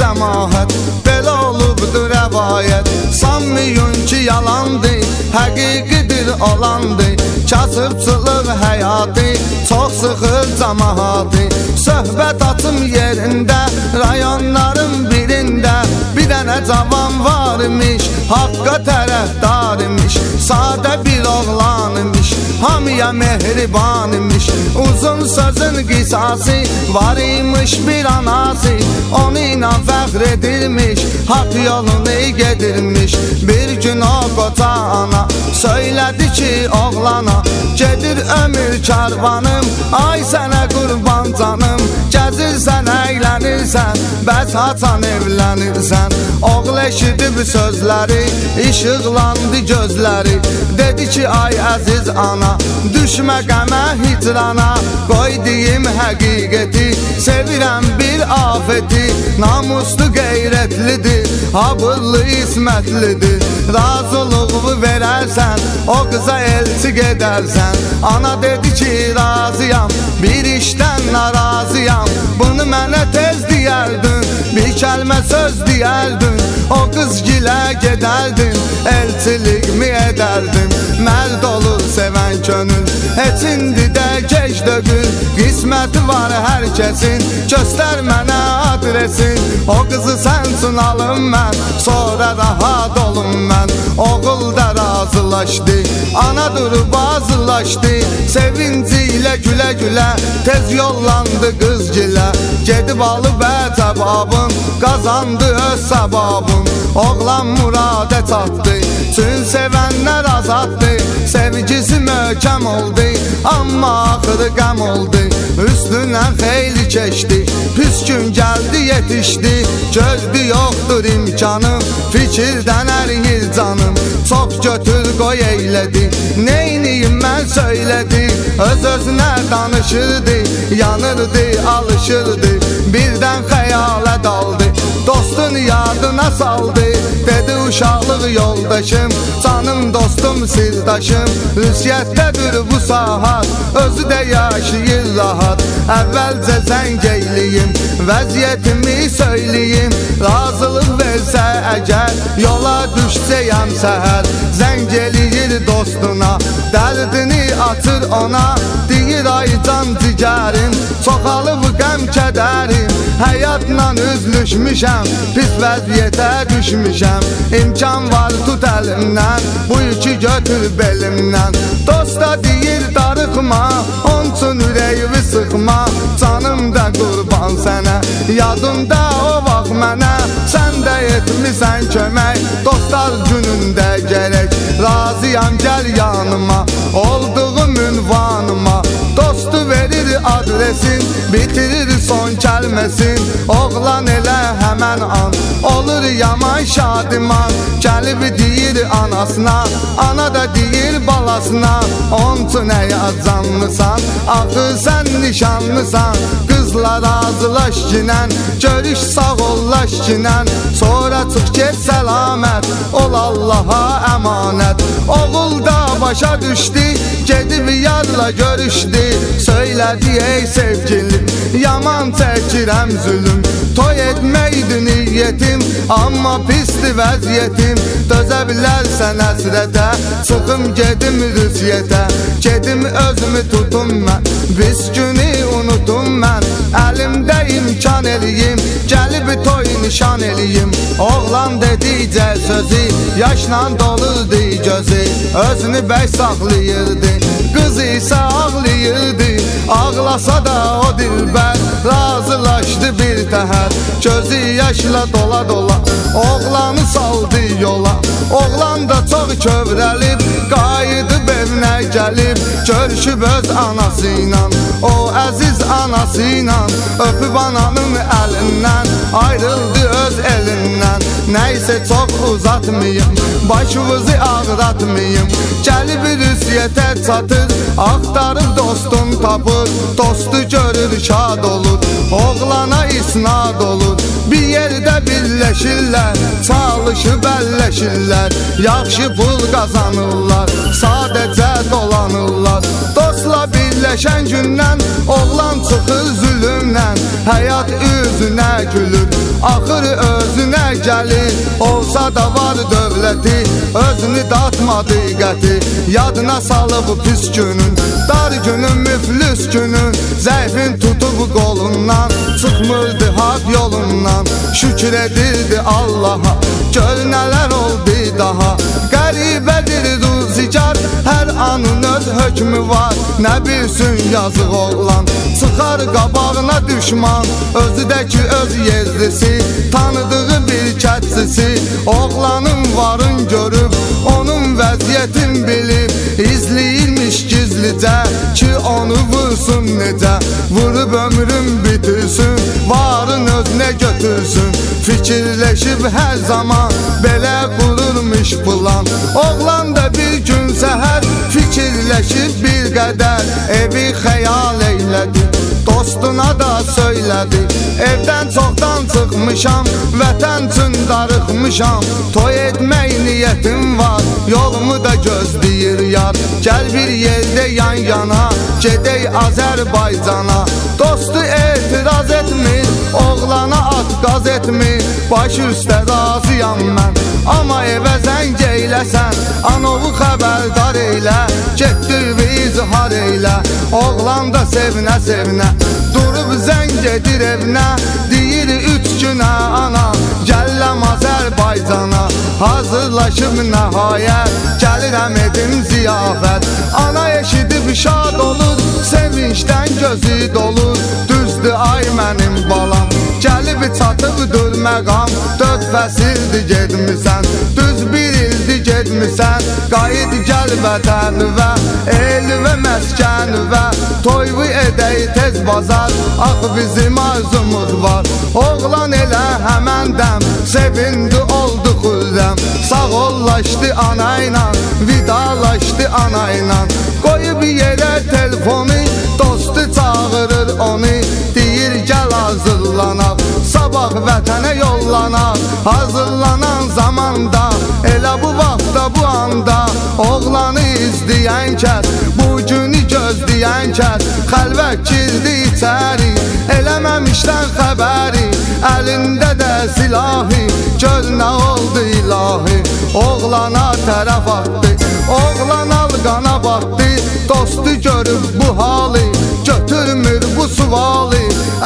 cəmaət, belə olubdur rəvayət. Sanmayın ki yalandır, həqiqidir olandır. Kasıbçılıq həyatı çox sıxır cəmaatı. Söhbət açım yerində, rayonların birində bir dənə cavan varmış, haqqa tərəfdarmış. Sadə bir oğlanmış, hamıya mehribanmış. Uzun sözün qisası var imiş bir anası, onunla fəxr edilmiş, haqq yolunu gedirmiş. Bir gün o qoca ana söylədi ki oğlana, gedir ömür karvanım, ay sənə qurban canım. Gəzirsən, əylənirsən, bəs haçan evlənirsən. Oğul eşidib sözləri, işıqlandı gözləri. Dedi ki ay əziz ana, düşmə qəmə hicrana. Qoy deyim həqiqəti, sevirəm bir afeti. Namuslu qeyrətlidir, habırlı ismətlidir. Razılığı verərsən, o qıza elçi gedərsən. Ana dedi ki razıyam, bir işdən narazıyam. Bunu mənə tez deyərdin, bir kəlmə söz deyərdin. O qız gilə gedərdin, elçilik mi edərdin? Mərd olur sevən könül, heç indi də gec dögül. Qisməti var hər kəsin, göstər mənə adresin. O qızı sən üçün alım mən, sonra rahat olum mən. Oğul da razılaşdı, ana durub azılaşdı. Sevinci ilə gülə gülə tez yollandı qız gilə. Gedib alıb əcəbabın, qazandı öz səbabın. Oğlan muradə çatdı, çün sevənlər azaddı. Sevgisi möhkəm oldu, amma axırı qəm oldu. Üstündən xeyli keçdi, pis gün gəldi yetişdi. Gözdü yoxdur imkanım, fikirdən əriyir canım. Çox götür qoy eylədi, neyniyim mən söylədi. Öz-özünə danışırdı, yanırdı, alışırdı. Birdən xəyala daldı, dostun yadına saldı. Dedi uşaqlıq yoldaşım, canım dostum sirdaşım. Ünsiyyətdədir bu saat, özü də yaşayır rahat. Əvvəlcə zəng eyliyim, vəziyyətimi söyleyim. Razılıq versə əgər, yola düşsəyəm səhər. Zəng eləyir dostuna, dərdini açır ona. Deyir ay can cigərim, çoxalıb qəm kədərim. Həyatla üzlüşmüşəm, pis vəziyyətə düşmüşəm. İmkan var tut əlimdən, bu yükü götür belimdən. Dosta deyir darıxma, onun üçün ürəyimi sıxma. Canım da qurban sənə, yadında o vaxt mənə. Sən də etmisən kömək, dostlar günündə gərək. Razıyam gəl yanıma, olduğum ünvanıma. Dostu verir adresin, bitirir son kəlməsin. Oğlan elə həmən an, olur yaman şadiman. Gəlib deyir anasına, ana da deyir balasına. Onun üçün əyaz canlısan, axı sən nişanlısan. Qızla razılaş kinən, görüş sağ ollaş kinən. Sonra çıx get səlamət, ol Allaha əmanət. Oğul da başa düşdü, gedib yarla görüşdü. Söylədi ey sevgilim, yaman çəkirəm zülüm. Toy etməkdir niyyətim, amma pisdir vəziyyətim. Dözə bilərsən əsrətə, çıxım gedim rüziyyətə. Gedim özümü tutum mən, biz günü unutum mən. Əlimdə imkan eləyim, gəlib toy nişan eləyim. Oğlan dedikcə sözü, yaşla dolurdu gözü. Özünü bəy saxlayırdı, qız isə ağlayırdı. Ağlasa da o dilbər, razılaşdı bir təhər. Gözü yaşla dola dola, oğlanı saldı yola. Oğlan da çox kövrəlib, qayıdıb evinə gəlib. Görüşüb öz anası ilə, o əziz anası ilə. Öpüb ananın əlindən, ayrıldı öz elindən. Nəysə çox uzatmayım, başınızı ağratmayım. Gəlib rüziyyətə çatır, axtarıb dostun tapır. Dostu görür şad olur, oğlana isnad olur. Bir yerdə birləşirlər, çalışıb əlləşirlər. Yaxşı pul qazanırlar, sadəcə dolanırlar. Dostla birləşən gündən oğlan çıxır zülümlə. həyat üzünə gülür, axır özünə gəlir. Olsa da var dövləti, özünü datmadı qəti, yadına salıb pis günün, dar günün, müflüs günün. Zəifin tutub qolundan, çıxmırdı haq yolundan, şükür edirdi Allaha, gör nələr oldu daha. Qəribədir ruzigar, hər anın öz hökmü var, nə bilsin yazıq oğlan, çıxar qabağına düşman, özü də ki öz yerlisi, tanıdığı bir kətçisi. Oğlanın varın görüb, onun vəziyyətin bilib, izləyirmiş gizlicə ki onu vursun necə, vurub ömrün bitirsin, varın özünə götürsün. Fikirləşib hər zaman belə qururmuş plan. Oğlan da bir gün səhər fikirləşib bir qədər, evi xəyal eylədi, dostuna da söylədi. Evdən çoxdan çıxmışam, vətən üçün darıxmışam, toy etmək niyyətim var, yolumu da gözləyir yar. Gəl bir yerdə yan yana, gedək Azərbaycana. Dostu etiraz etmir, oğlana at qaz etmir, baş üstə razıyam mən. Amma evə zəng eyləsən, anovu xəbərdar eylə, getdir izhar eylə. Oğlan da sevinə sevinə, durub zəng edir evinə, deyir 3 günə ana, gəlləm Azərbaycana. Hazırlaşıb nəhayət, gəlirəm edim ziyafət. Ana eşidib şad olur, sevincdən gözü dolur, düzdür ay mənim balam, gəlib çatıbdır məqam. 4 fəsildir gedmisən, düz 1 ildir gedmisən, qayıt gəl vətənivə, elvə məskənivə, toyvu edək tez bazar, ax bizim arzumuz var. Oğlan elə həməndəm, sevindi oldu xülləm, sağollaşdı anayla, vidalaşdı anayla. Qoyub yerə telefonu, dostu çağırır onu, deyir gəl hazırlanaq, sabah vətənə yollanaq. Hazırlanan zamanda, elə bu vaxtda bu anda, oğlanı izləyən kəs, bu günü gözləyən kəs, xəlvət girdi içəri, eləməmişdən xəbəri, əlində də silahı, gör nə oldu ilahi. Oğlana tərəf atdı, oğlan alqana batdı, dostu görüb bu halı, götürmür bu suvalı,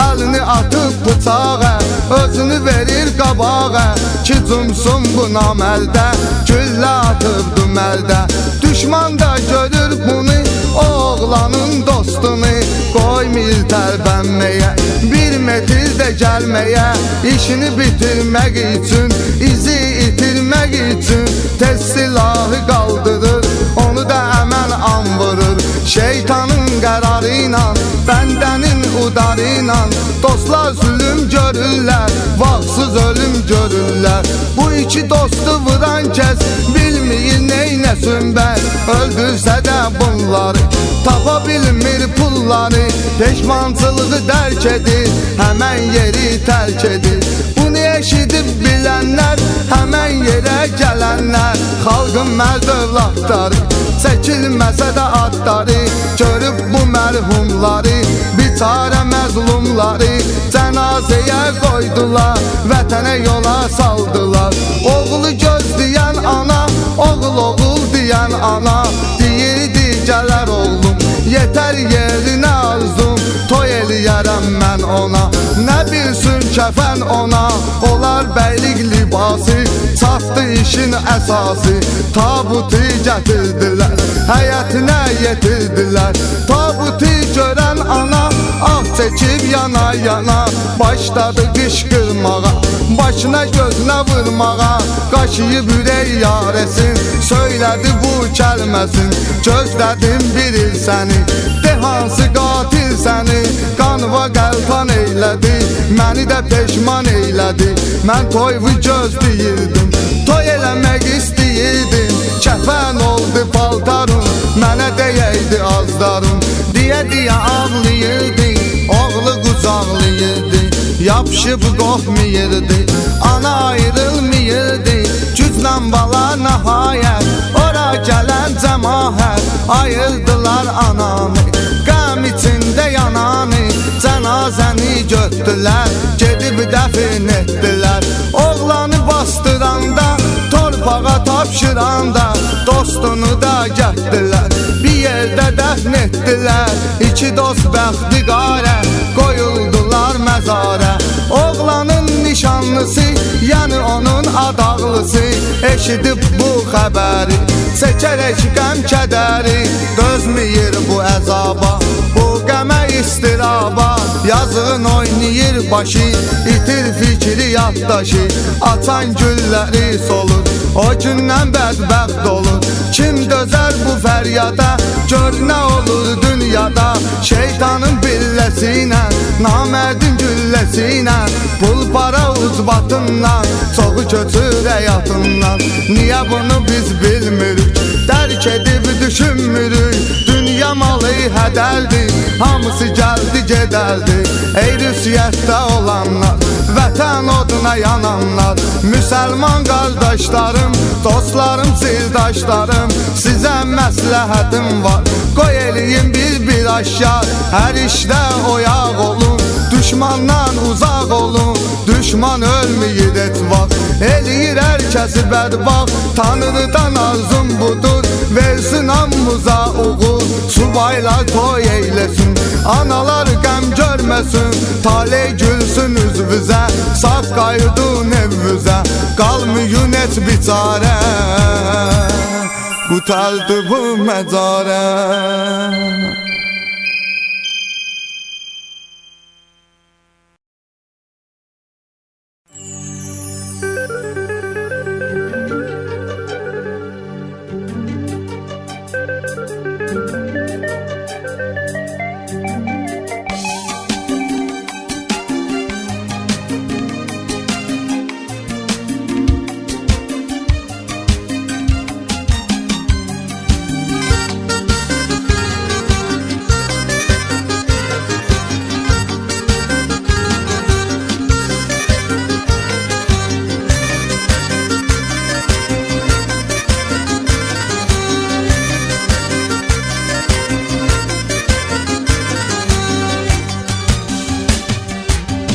əlini atıb bıçağa, özünü verir qabağa, ki cumsun bu naməldə, güllə atıbdı məldə. Düşman da görür bunu, oğlanın dostunu, qoymur tərpənməyə, 1 metr də gəlməyə, işini bitirmək üçün, izi itirmək üçün, tez silahı qaldırır, onu da əməl an vurur. Şeytanın qərarı ilə, bəndənin udarı ilə, dostlar zülüm görürlər, vaxtsız ölüm görürlər. Bu iki dostu vuran kəs bilmir neynəsin bəs, öldürsə də bunları, tapa bilmir pulları, peşmançılığı dərk edir, həmən yeri tərk edir. Bunu eşidib bilənlər, həmən yerə gələnlər, xalqın mərd övladları, çəkilməsə də adları, görüb bu mərhumları, biçarə məzlumları, cənazəyə qoydular, vətənə yola saldılar. Oğlu gözləyən ana, oğul deyən ana, deyirdi gələr oğlum, yetər yerinə arzum, toy eləyərəm mən ona, nə bilsin kəfən ona, olar bəylik libası, çatdı işin əsası. Tabutu gətirdilər, həyətinə yetirdilər, tabutu görən ana, ah çəkib yana yana, başladı qışqırmağa, başına gözünə vurmağa, qaşıyıb ürək yarəsin, söylədi bu kəlməsin, gözlədim bir il səni, de hansı qatil səni, qanva qəltan eylədi, məni də peşman eylədi. Mən toyvu gözləyirdim, toy eləmək istəyirdim, kəfən oldu paltarım, mənə deyəydi azdarım, deyə ağlayırdı, oğlu qucaqlayırdı, yapışıb qorxmayırdı, ana ayrılmayırdı, güclə bala nəhayət, ora gələn cəmaət, ayırdılar ananı, qəm içində yananı, cənazəni götürdü. etdilər, gedib dəfin etdilər. Oğlanı bastıranda, torpağa tapşıranda, dostunu da gətdilər, bir yerdə dəfn etdilər. İki dost bəxti qarə, qoyuldular məzarə. Oğlanın nişanlısı, yəni onun adaqlısı, eşidib bu xəbəri, çəkərək qəm kədəri, dözməyir bu əzaba, bu qəmə istiraba. Yazığın oynayır başı, itir fikri yaddaşı, açan gülləri solur, o gündən bədbəxt olur. Kim dözər bu fəryada, gör nə olur dünyada. Şeytanın billəsi ilə, namərdin gülləsi ilə, pul para ucbatından, çoxu kötür həyatından. Niyə bunu biz bilmirik, dərk edib düşünmürük. Dünya malı hədəldir, hamısı gəldi gedəldi. Ey rüsiyyətdə olanlar, vətən oduna yananlar, müsəlman qardaşlarım, dostlarım, sirdaşlarım, sizə məsləhətim var, qoy eləyin bir aşkar. Hər işdə oyaq olun, düşmandan uzaq olun, düşman ölməyir etvað, eləyir hər kəsi bədbaxt. Tanrıdan arzum budur, versin hamımıza uğur, subaylar toy eyləsin, analar qəm görməsin, taley gülsün üzvüzə, saf qayıdın evvüzə, qalmayın et biçarə, qutaldı bu məcarə.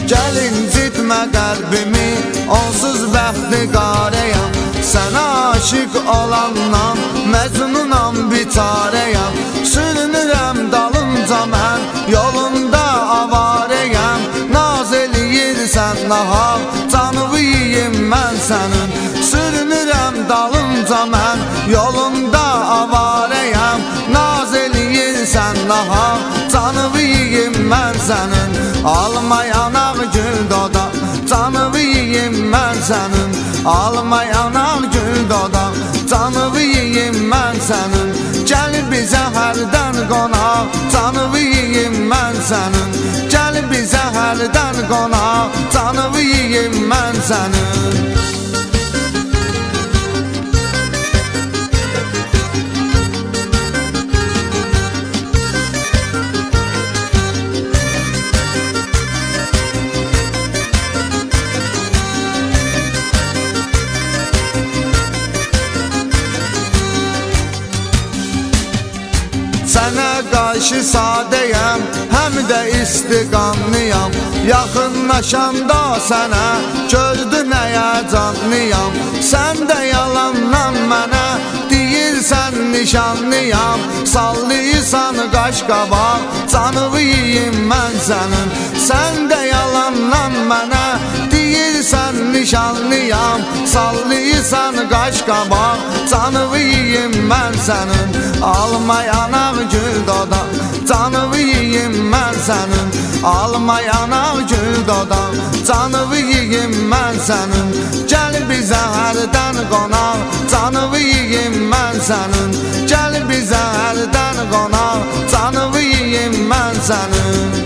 Gəlin citmə qəlbimi, onsuz bəxti qarəyəm. Sənə aşıq olandan, məcnunam biçarəyəm. Sürünürəm dalınca mən, yolunda avarəyəm. Naz eləyirsən nahaq, canımı yiyim mən sənin. Sürünürəm dalınca mən, yolunda avarəyəm. Naz eləyirsən nahaq, canımı yiyim mən sənin. Alma yanaq gül doda, canımı yiyim mən sənin. Alma yanaq gül doda, canımı yiyim mən sənin. Gəl bizə hərdən qonaq, canımı yiyim mən sənin. Gəl bizə hərdən qonaq, canımı yiyim mən sənin. Sənə qarşı sadəyəm, həm də istiqamlıyam. Yaxınlaşanda sənə gördü nəyə canlıyam. Sən də yalandan mənə deyirsən nişanlıyam. Sallıysan qaş qabaq, canımı yiyim mən sənin. Sən də yalandan mənə deyirsən nişanlıyam. Sallıysan qaş qabaq, canımı yiyim mən sənin. Alma yanaq gül doda, canımı yiyim mən sənin. Alma yanaq gül doda, canımı yiyim mən sənin. Gəl bizə hərdən qonaq, canımı yiyim mən sənin. Gəl bizə hərdən qonaq, canımı yiyim mən sənin.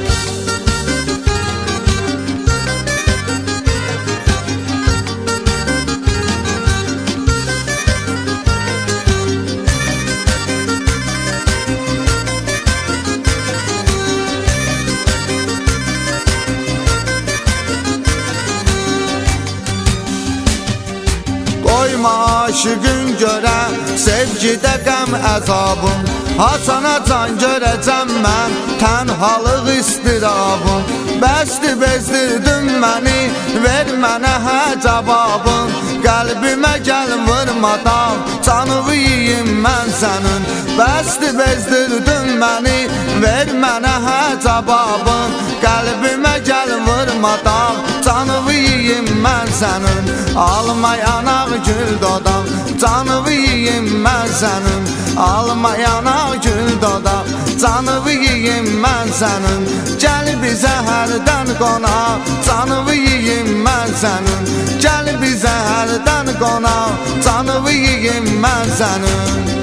Qoyma aşığın görə sevgidə qəm əzabım. Haçana can görəcəm mən tənhalıq istirabım. Bəsdir bezdirdin məni, ver mənə hə cavabın. Qəlbimə gəl vurmadan, canımı yiyim mən sənin. Bəsdir bezdirdin məni, ver mənə hə cavabın. Qəlbimə gəl vurmadan, canımı yiyim mən sənin. Alma yanaq gül dodaq, canımı yiyim mən sənin. Alma yanaq gül dodaq, canımı yiyim mən sənin. Gəl bizə hərdən qonaq, canımı yiyim mən sənin. Gəl bizə hərdən qonaq, canımı yiyim mən sənin.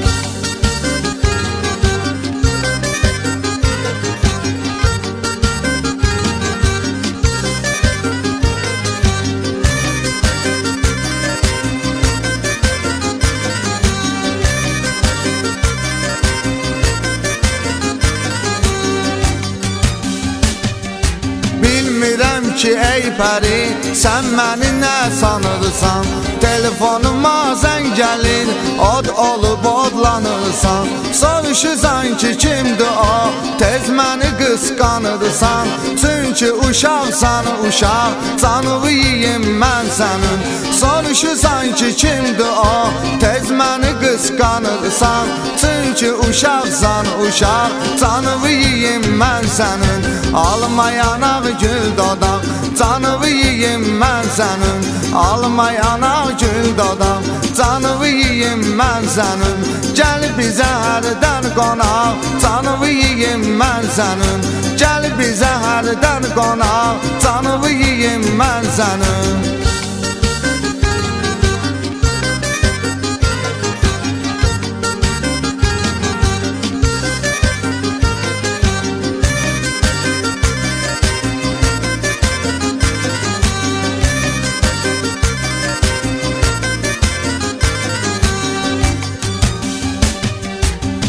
Bilmirəm ki ey pəri, sən məni nə sanırsan? Telefonuma zəng gəlir, od olub odlanırsan. Soruşursan ki kimdir o, tez məni qısqanırsan. Çünki uşaqsan uşaq, canımı yiyim mən sənin. Soruşursan ki kimdir o, tez məni qısqanırsan. Çünki uşaqsan uşaq, canımı yiyim mən sənin. Alma yanaq gül dodaq, canımı yiyim mən sənin. Alma yanaq gül dodaq, canımı yiyim mən sənin. Gəl bizə hərdən qonaq, canımı yiyim mən sənin. Gəl bizə hərdən qonaq, canımı yiyim mən sənin.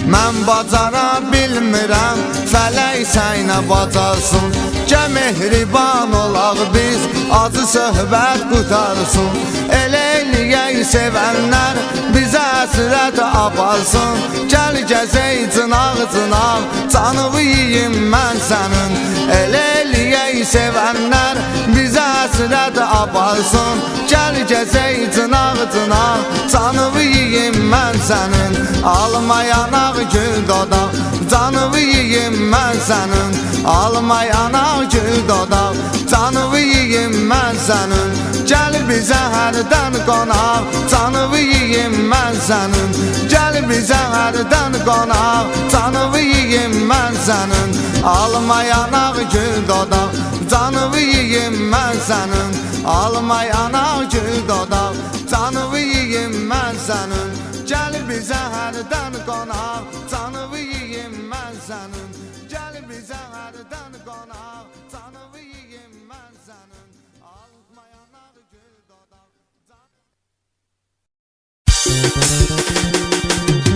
Mən bacara bilmirəm, fələk sənə bacarsın. Gəl mehriban olaq biz, acı söhbət qutarsın. Elə eləyək sevənlər, bizə həsrət aparsın. Gəl gəzək cınaq-cınaq, canımı yiyim mən sənin. Elə eləyək sevənlər, bizə həsrət aparsın. Gəl gəzək cınaq-cınaq, canımı yiyim mən sənin. Alma yanaq gül dodaq, canımı yiyim mən sənin. Alma yanaq gül dodaq, canımı yiyim mən sənin. Gəl bizə hərdən qonaq, canımı yiyim mən sənin. Gəl bizə hərdən qonaq, canımı yiyim mən sənin. Alma yanaq gül dodaq, canımı yiyim mən sənin. Alma yanaq gül dodaq, canımı yiyim mən sənin. Gəl bizə hərdən qonaq, canımı yiyim mən sənin. Gəl bizə hərdən qonaq, canımı yiyim mən sənin. Alma yanaq gül dodaq.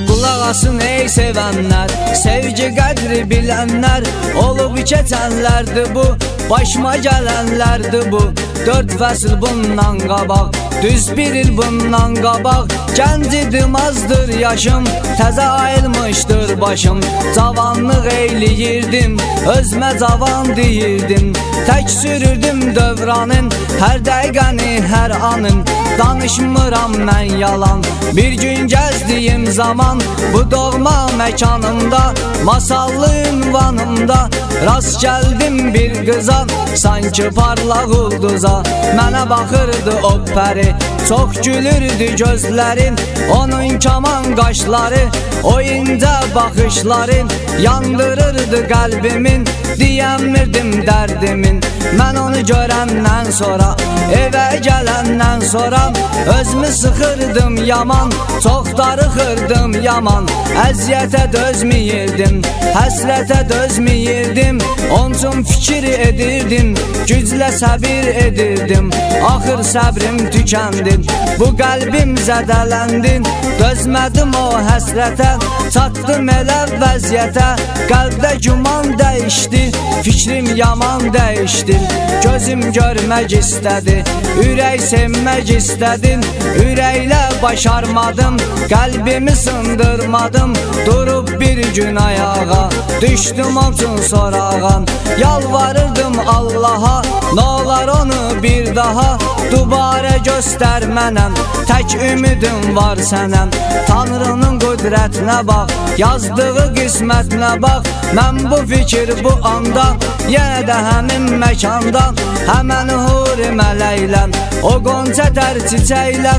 Qulaq asın ey sevənlər, sevgi qədri bilənlər. Olub keçənlərdir bu, başıma gələnlərdir bu. 4 fəsil bundan qabaq, düz bir il bundan qabaq. Gənc idim, azdır yaşım, təzə ayılmışdır başım. Cavanlıq eyləyirdim, özmə cavan deyirdim. Tək sürürdüm dövranın, hər dəqiqəni, hər anın. Danışmıram mən yalan, bir gün gəzdiyim zaman. Bu doğma məkanımda, masallı ünvanımda rast gəldim bir qıza, sanki parlaq ulduza. Mənə baxırdı o pəri, çox gülürdü gözlərin. Onun kaman qaşları, o incə baxışları yandırırdı qəlbimin, deyəmirdim dərdimin. Mən onu görəndən sonra, evə gələndən sonra özümü sıxırdım yaman, çox darıxırdım yaman. Əziyyətə dözməyirdim, həsrətə dözməyirdim. Onun fikir edirdim, güclə səbir edirdim. Axır səbrim tükəndi, bu qəlbim zədələndi. Dözmədim o həsrətə, çatdım elə vəziyyətə. Qəlbdə güman dəyişdi, Fikrim yaman dəyişdi, gözüm görmək istədi, ürək sevmək istədim, ürəklə başarmadım, qəlbimi sındırmadım, durub bir gün ayağa, düşdüm olsun sorağa, yalvarırdım Allaha, n'olar onu bir daha, dubara göstər mənəm, tək ümidim var sənəm, Tanrının qüdrətinə bax, yazdığı qismətinə bax, mən bu fikir bu anda, yenə də həmin məkanda, həmən huri mələklə, o qonca tər çiçəklə,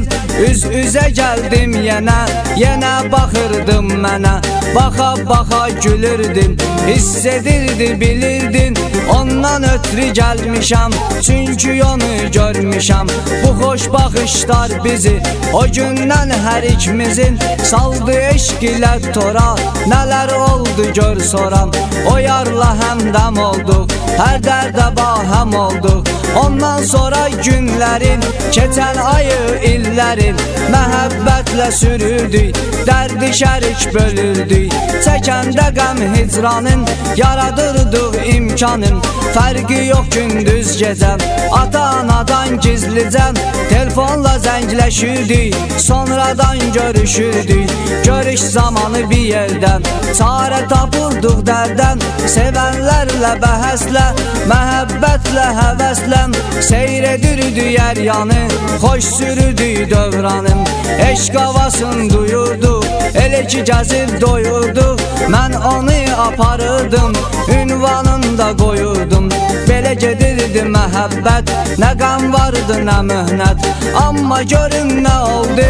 üz-üzə gəldim yenə baxırdım mənə, baxa gülürdüm, hiss edirdi bilirdin, ondan ötürü gəlmişəm, çünki onu görmüşəm, bu xoş baxışlar bizi, o gündən hər ikimizin, saldı eşq ilə tora, nələr oldu gör soram, o yarla həmdəm olduq, hər dərdə bahəm olduq, ondan sonra günlərin, keçən ayı illərin, məhəbbətlə sürürdük, dərdi şərik bölürdük, çəkəndə qəm hicranın, yaradırdıq imkanın, fərqi yox gündüz gecəm, ata-anadan gizlicəm, telefonla zəngləşirdik, sonradan görüşürdük, görüş zamanı bir yerdən, çarə tapırdıq dərdən, sevənlərlə bəhəslə, məhəbbətlə həvəslə, seyr edirdik yer yanı, xoş sürürdük dövranım, eşq havasını duyurduq, elə ki gəzib doyurduq, mən onu aparırdım, ünvanını da qoyurdum, belə gedirdi məhəbbət, nə qəm vardı nə möhnət, amma görün nə oldu,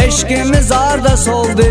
eşqimiz arda soldu,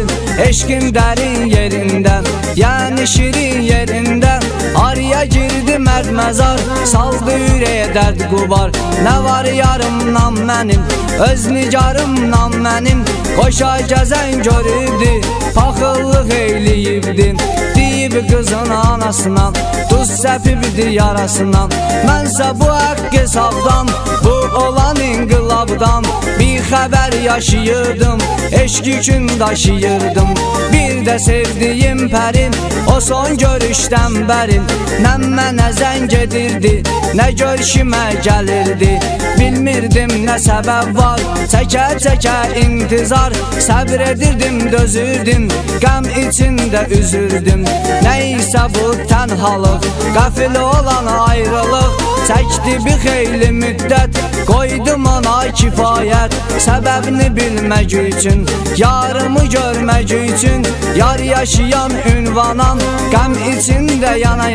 eşqin dərin yerindən, yəni şirin yerindən, araya girdi mərd məzar, saldı ürəyə dərd qubar, nə var yarımdan mənim, öz nigarımdan mənim, qoşa gəzən görürdü, paxıllıq eyləyibdi, deyib qızın anasına, duz səpibdi yarasına, mənsə bu haqq hesabdan, bu olan inqilabdan, bir xəbər yaşayırdım, eşq yükün daşıyırdım, bir də sevdiyim pərin, o son görüşdən bərin, nə mənə zəng edirdi, nə görüşümə gəlirdi, bilmirdim nə səbəb var, çəkə intizar, səbr edirdim, dözürdüm, qəm içində üzürdüm, nəysə bu tənhalıq, qəfil olan ayrılıq, çəkdi bir xeyli müddət, qoydum ona kifayət, səbəbini bilmək üçün, yarımı görmək üçün, yar yaşayan ünvanam, qəm içində yana,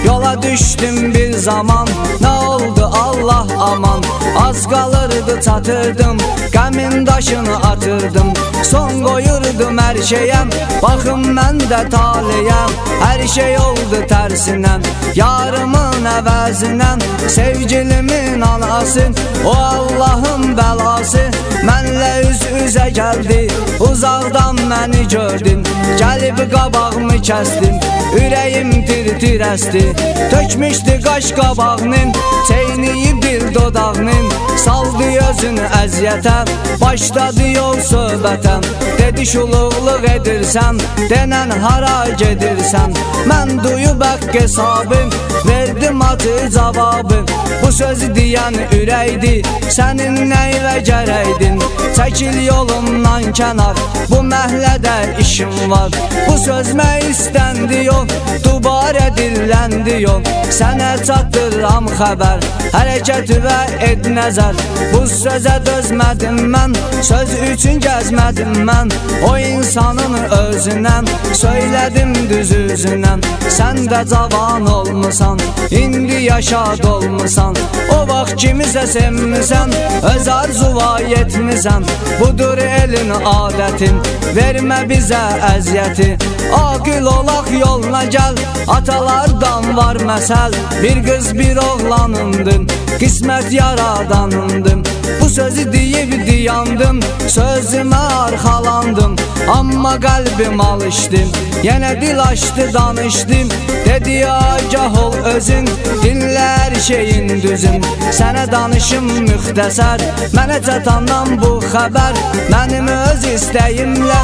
yola düşdüm bir zaman, nə oldu Allah aman, az qalırdı çatırdım, qəmin daşını atırdım, son qoyurdum hər şeyəm, baxım mən də taliyəm, hər şey oldu tərsinən, yarımın əvəzinən, sevgilimin anası, o Allahın bəlası, mənlə üz-üzə gəldi, uzaqdan məni gördün, gəlib qabağımı kəsdin, ürəyim tir-tir əsdi, tökmüşdü qaş qabağının, çeyniyib dil dodağının, saldı özünü əziyyətə, başladı yol söhbətə, dedi şuluqluq edirsən, denən hara gedirsən, mən duyub haqq hesabım, verdim acı cavabı, bu sözü deyən ürəkdi, sənin nəyvə gərəkdin, çəkil yolumdan kənar, bu məhlədə işim var, bu sözmə istəndi yox, dubarə dilləndi yox, sənə çatdıram xəbər, hərəkət və et nəzər, bu sözə dözmədim mən, söz üçün gəzmədim mən, o insanın özünəm, söylədim düz üzünəm, sən də cavan olmusan, indi yaşad olmusan, o vaxt kimisə sevmisən, öz arzuva yetmisən, budur elin adətin, vermə bizə əziyyəti, aqil olaq yoluna gəl, atalardan var məsəl, bir qız bir oğlanındım, qismət yaradanındım, bu sözü deyib diyandım, sözümə arxalandım, amma qəlbim alışdım, yenə dil açdı danışdım, dedi agah ol özün, dinlə hər şeyin düzün, sənə danışım müxtəsər, mənə çatandan bu xəbər, mənim öz istəyimlə,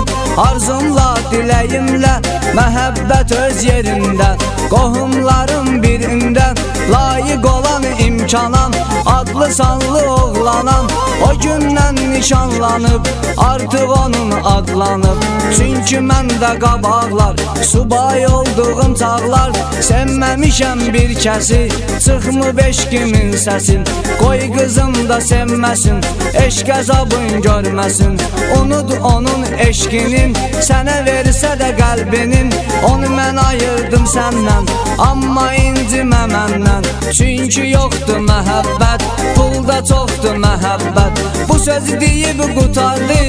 arzumla, diləyimlə, məhəbbət öz yerində, qohumlarım birində, Adlı sanlı oğlanam, o gündən nişanlanıb, artıq onun adlanıb. Çünki məndə qabaqlar, subay olduğum çağlar, sevməmişəm bir kəsi, çıxmıb eşkimin səsin. Qoy qızım da sevməsin, eşq əzabın görməsin. Unut onun eşkinin, sənə versə də qəlbinin. Onu mən ayırdım səndən, amma incimə məndən. Çünki yoxdur məhəbbət, pulda çoxdur məhəbbət. Bu sözü deyib qutardı,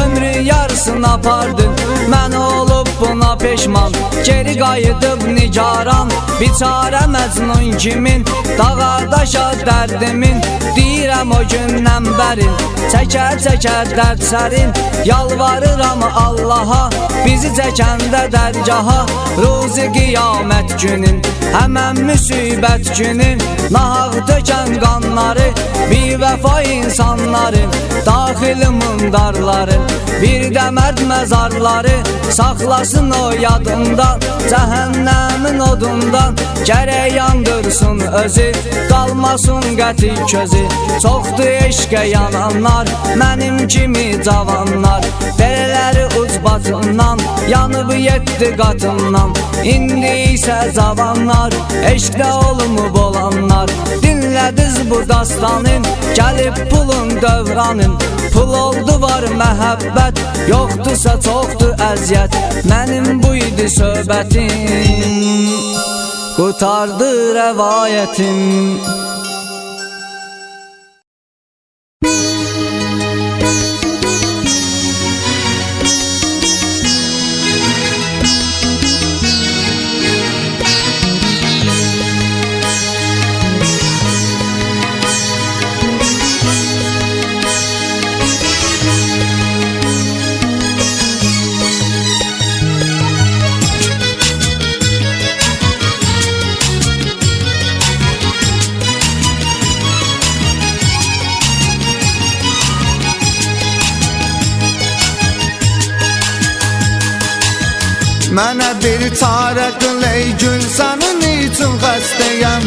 ömrün yarısını apardın. Mən olub buna peşman, geri qayıdıb nigaran. Biçarə Məcnun kimin, dağa daşa dərdimin. Deyirəm o gündən bəri, çəkə-çəkə dərd sərin. Yalvarıram Allaha, bizi çəkəndə dərgaha. Ruzi qiyamət günün, həmən müsibət günün. Nahaq tökən qanları, bir vəfa insanları. Daxilimin darları, bir də mərd məzarları. Saxlasın o yadından, cəhənnəmin odundan. Gərək yandırsın özü, qalmasın qəti közü. Çoxdur eşqə yananlar, mənim kimi cavanlar. Belələri ucbatından, yanıb 7 qatından. İndi isə cavanlar, eşqdə olmub olanlar. Dinlədiz bu dastanın, gəlib pulun dövranın. Pul oldu var məhəbbət, yoxdursa çoxdur əziyyət. Mənim bu idi söhbətim, qutardı rəvayətim. Mənə bir çarə qıl ey gül, sənin üçün xəstəyəm.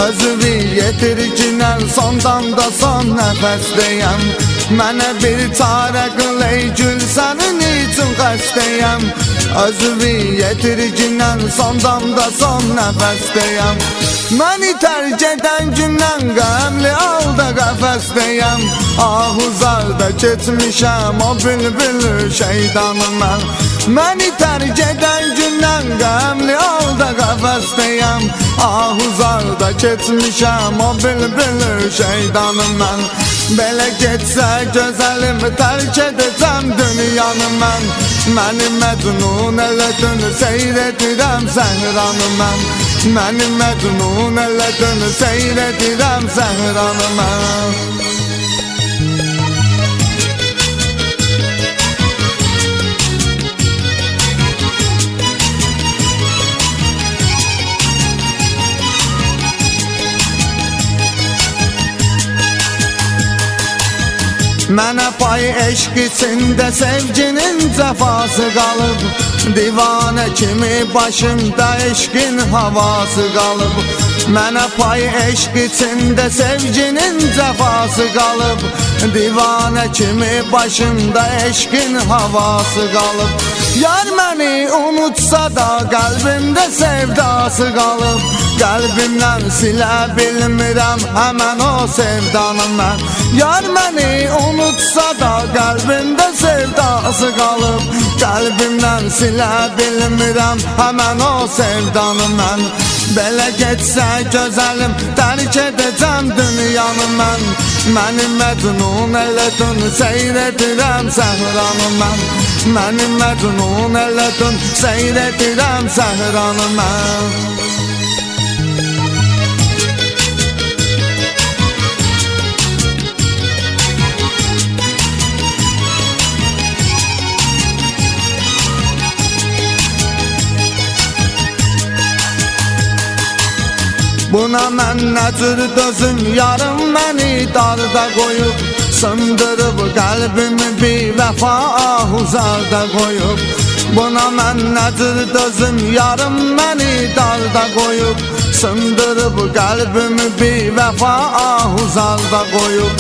Özümü yetirginən son damda son nəfəsdəyəm. Mənə bir çarə qıl ey gül, sənin üçün xəstəyəm. Özümü yetirginən son damda son nəfəsdəyəm. Məni tərk edən gündən qəmli alda qəfəsdəyəm. Ah uzaqda keçmişəm, o bülbül şeytanım mən. Məni tərk edən gündən qəmli alda qəfəsdəyəm. Ah uzaqda keçmişəm, o bülbül şeytanım mən. Belə getsə gözəlim, tərk edəcəm dünyanı mən. Məni Məcnun elədin, seyr edirəm Zəhranı mən. Məni Məcnun elədin, seyr edirəm Zəhranı mən. Mənə pay eşq içində sevginin cəfası qalıb. Divanə kimi başımda eşqin havası qalıb. Mənə pay eşq içində sevginin cəfası qalıb. Divanə kimi başımda eşqin havası qalıb. Yar məni unutsa da qəlbimdə sevdası qalıb. Qəlbimdən silə bilmirəm həmən o sevdanı mən. Yar məni unutsa da qəlbimdə sevdası qalıb. Qəlbimdən silə bilmirəm həmən o sevdanı mən. Belə getsə gözəlim, tərk edəcəm dünyanı mən. Məni Məcnun elədin, seyr edirəm Zəhranı mən. Məni Məcnun elədin, seyr edirəm Zəhranı mən. Buna mən nə cür dözüm, yarım məni darda qoyub. Sındırıb qəlbimi bir vəfa ahuzarda qoyub. Buna mən nə cür dözüm, yarım məni darda qoyub. sındırıb qəlbimi bir vəfa ahuzarda qoyub.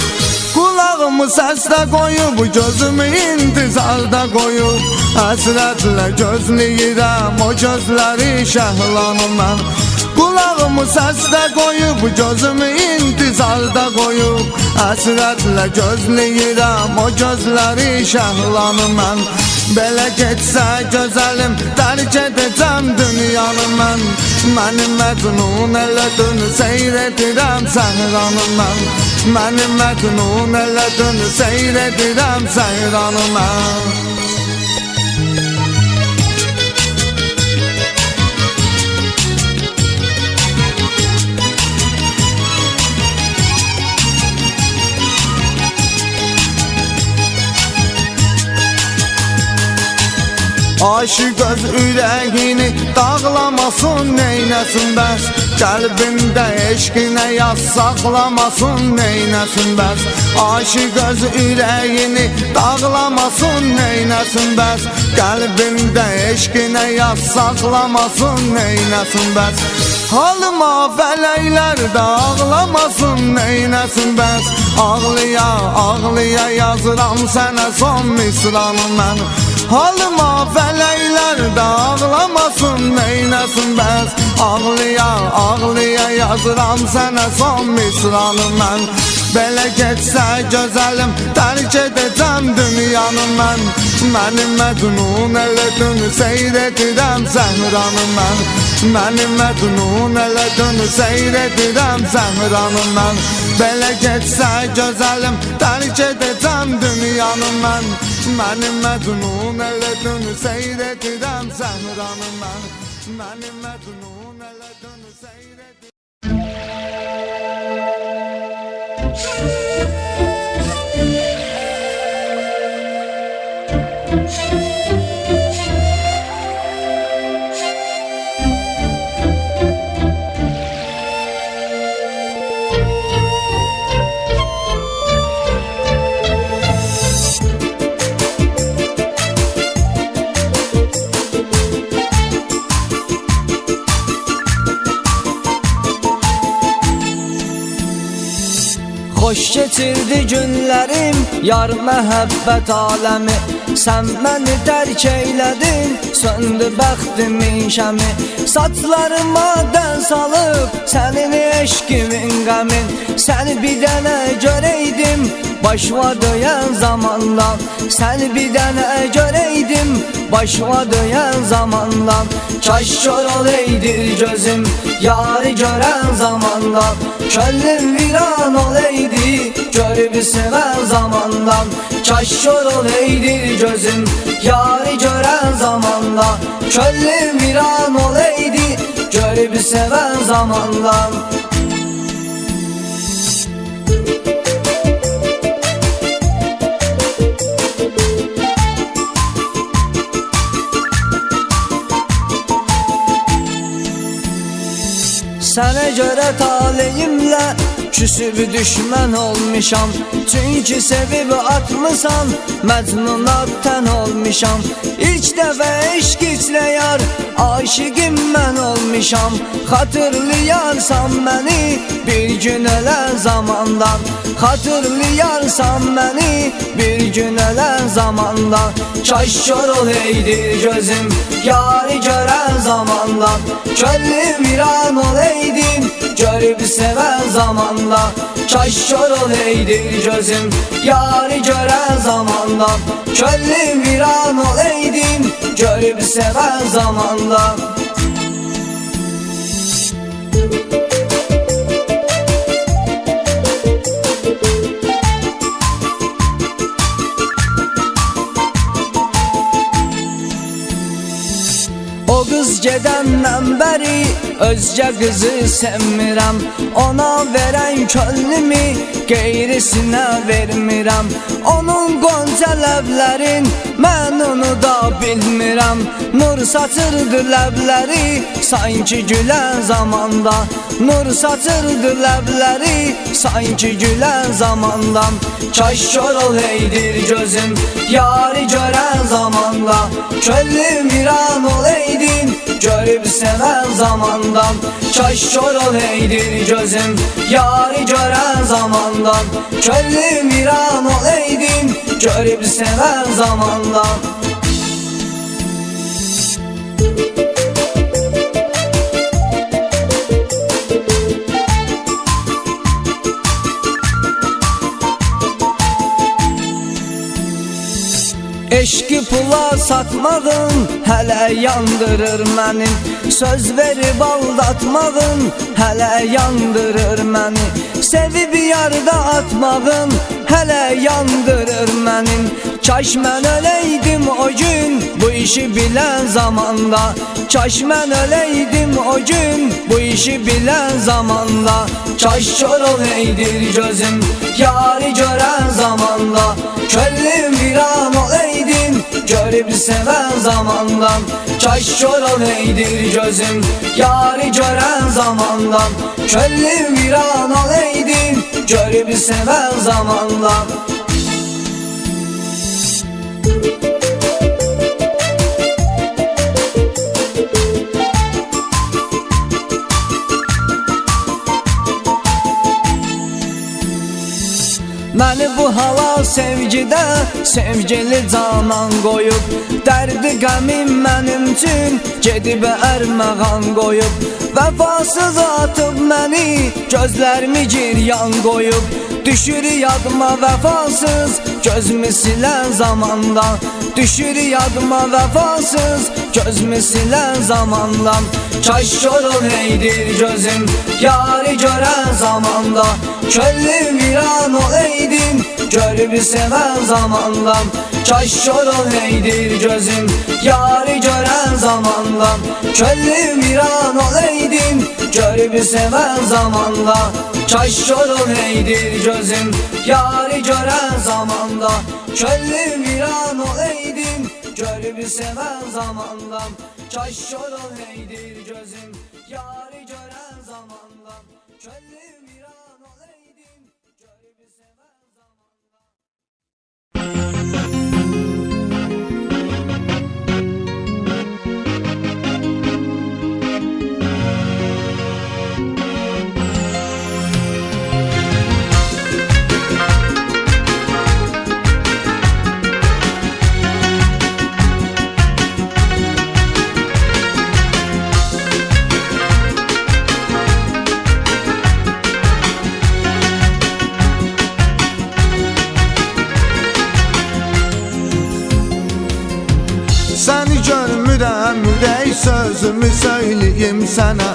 Kulağımı səsdə qoyub, gözümü intizarda qoyub. Həsrətlə gözləyirəm o gözləri şəhlanım mən. Kulağımı səsdə qoyub, gözümü intizarda qoyub. Həsrətlə gözləyirəm o gözləri şəhlanım mən. Belə getsə gözəlim, tərk edəcəm dünyanı mən. Məni məcnun elədin, seyr edirəm səhranı mən. Məni məcnun elədin, seyr edirəm səhranı mən. Aşık öz ürəyini dağlamasın, neynəsin bəs? Qəlbində eşqinə yaz saxlamasın, neynəsin bəs? Aşık öz ürəyini dağlamasın, neynəsin bəs? Qəlbində eşqinə yaz saxlamasın, neynəsin bəs? Halıma fələklər də ağlamasın, neynəsin bəs? Ağlıya, ağlıya yazıram sənə son misranı mən. Halıma fələklər də ağlamasın, neynəsin bəs? Ağlıya, ağlıya yazıram sənə son misranı mən. Belə getsə gözəlim, tərk edəcəm dünyanı mən. Məni məcnun elədin, seyr edirəm səhranı mən. Məni məcnun elədin, seyr edirəm səhranı mən. Belə getsə gözəlim, tərk edəcəm dünyanı mən. Məni məcnun elədin, seyr edirəm səhranı mən. Məni məcnun elədin, seyr edirəm. Xoş keçirdi günlərim, yar məhəbbət aləmi. Sən məni tərk eylədin, söndü bəxtimin şəmi. Saçlarıma dən salıb, sənin eşqimin qəmin. Səni bir dənə görəydim, başıma döyən zamandan. Səni bir dənə görəydim, başıma döyən zamandan. Kaş kör olaydır gözüm, yarı görən zamandan. Könlüm viran olaydı, görüb sevən zamandan. Kaş kör olaydır gözüm, yarı görən zamandan. Könlüm viran olaydı, görüb sevən zamandan. Sənə görə taleyimlə küsüb düşmən olmuşam. Çünki sevib atmısan, məcnunattan olmuşam. İlk dəfə eşq içlə yar, aşıqim mən olmuşam. Xatırlayarsan məni bir gün ölən zamandan. Xatırlayarsan məni bir gün ölən zamandan. Kaş kör olaydır gözüm, yarı görən zamandan. Könlüm viran olaydın, görüb sevən zamandan. Kaş kör olaydır gözüm, yarı görən zamandan. Könlüm viran olaydın, görüb sevən zamandan. O qız gedəndən bəri özgə qızı sevmirəm. Ona verən könlümü qeyrisinə vermirəm. Onun qonca ləblərin mən onu da bilmirəm. Nur saçırdı ləbləri sanki gülən zamanda. Nur saçırdı ləbləri sanki gülən zamandan. Kaş kör olaydır gözüm, yarı görən zamanda. Könlüm viran olaydın, görüb sevən zamandan. Kaş kör oleydir gözüm, yarı görən zamandan. Könlüm viran oleydim, görüb sevən zamandan. Eşki pula satmağın hələ yandırır mənim. Söz verib aldatmağın hələ yandırır məni. Sevib yarda atmağın hələ yandırır mənim. Kaş mən öleydim o gün bu işi bilən zamanda. Kaş mən öleydim o gün bu işi bilən zamanda. Kaş kör oleydir gözüm, yarı görən zamanda. Könlüm viran oleydim, görüb sevən zamandan. Kaş kör oleydir gözüm, yarı görən zamandan. Könlüm viran oleydim, görüb sevən zamandan. Məni bu hala sevgidə sevgili canan qoyub. Dərdi qəmim mənim üçün gedib ərməğan qoyub. Vəfasız atıb məni gözlərimi giryan qoyub. Düşür yadıma vəfasız gözümü silən zamanda. Düşür yadıma vəfasız gözümü silən zamandan. Kaş kör oleydir gözüm, yarı görən zamanda. Könlüm viran oleydim, görüb sevən zamandan. Kaş kör oleydir gözüm, yarı görən zamandan. Könlüm viran oleydim, görüb sevən zamandan. Kaş kör oleydir gözüm, yarı görən zamanda. Könlüm viran oleydim, görüb sevən zamandan. Kaş kör oleydir gözüm, yarı görən zamandan. Könlüm viran oleydim, görüb sevən zamandan. Səni görmürəm, ürək sözümü söyləyim sənə.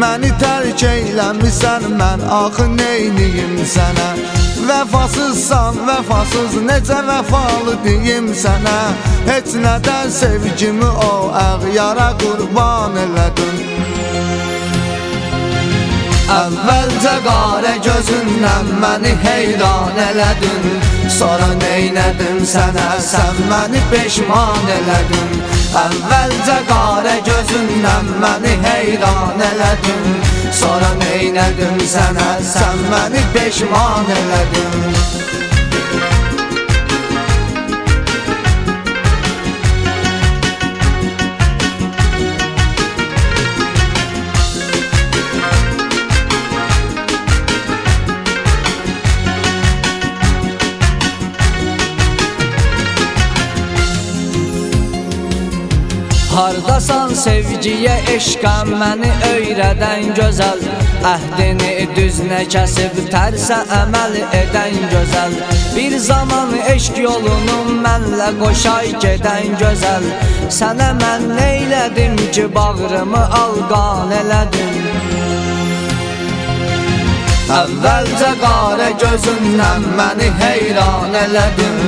Məni tərk eyləmisən, mən axı neyniyim sənə. Vəfasızsan, vəfasız, necə vəfalı deyim sənə. Heç nədən sevgimi o əğyara qurban elədin. Əvvəlcə qarə gözündən məni heyran elədin. Sonra neynədim sənə, sən məni peşman elədin. Əvvəlcə qarə gözündən məni heyran elədin. Sonra neynədim sənə, sən məni peşman elədin. Hardasan sevgiyə, eşqə məni öyrədən gözəl. Əhdini düznə kəsib tərsə əməl edən gözəl. Bir zaman eşq yolunu mənlə qoşay gedən gözəl. Sənə mən neylədim ki, bağrımı alqan elədin. Əvvəlcə qarə gözündən məni heyran elədin.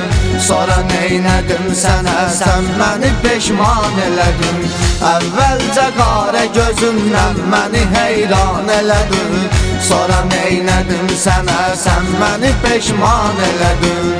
Sonra neynədim sənə, sən məni peşman elədin. Əvvəlcə qarə gözündən məni heyran elədin. Sonra neynədim sənə, sən məni peşman elədin.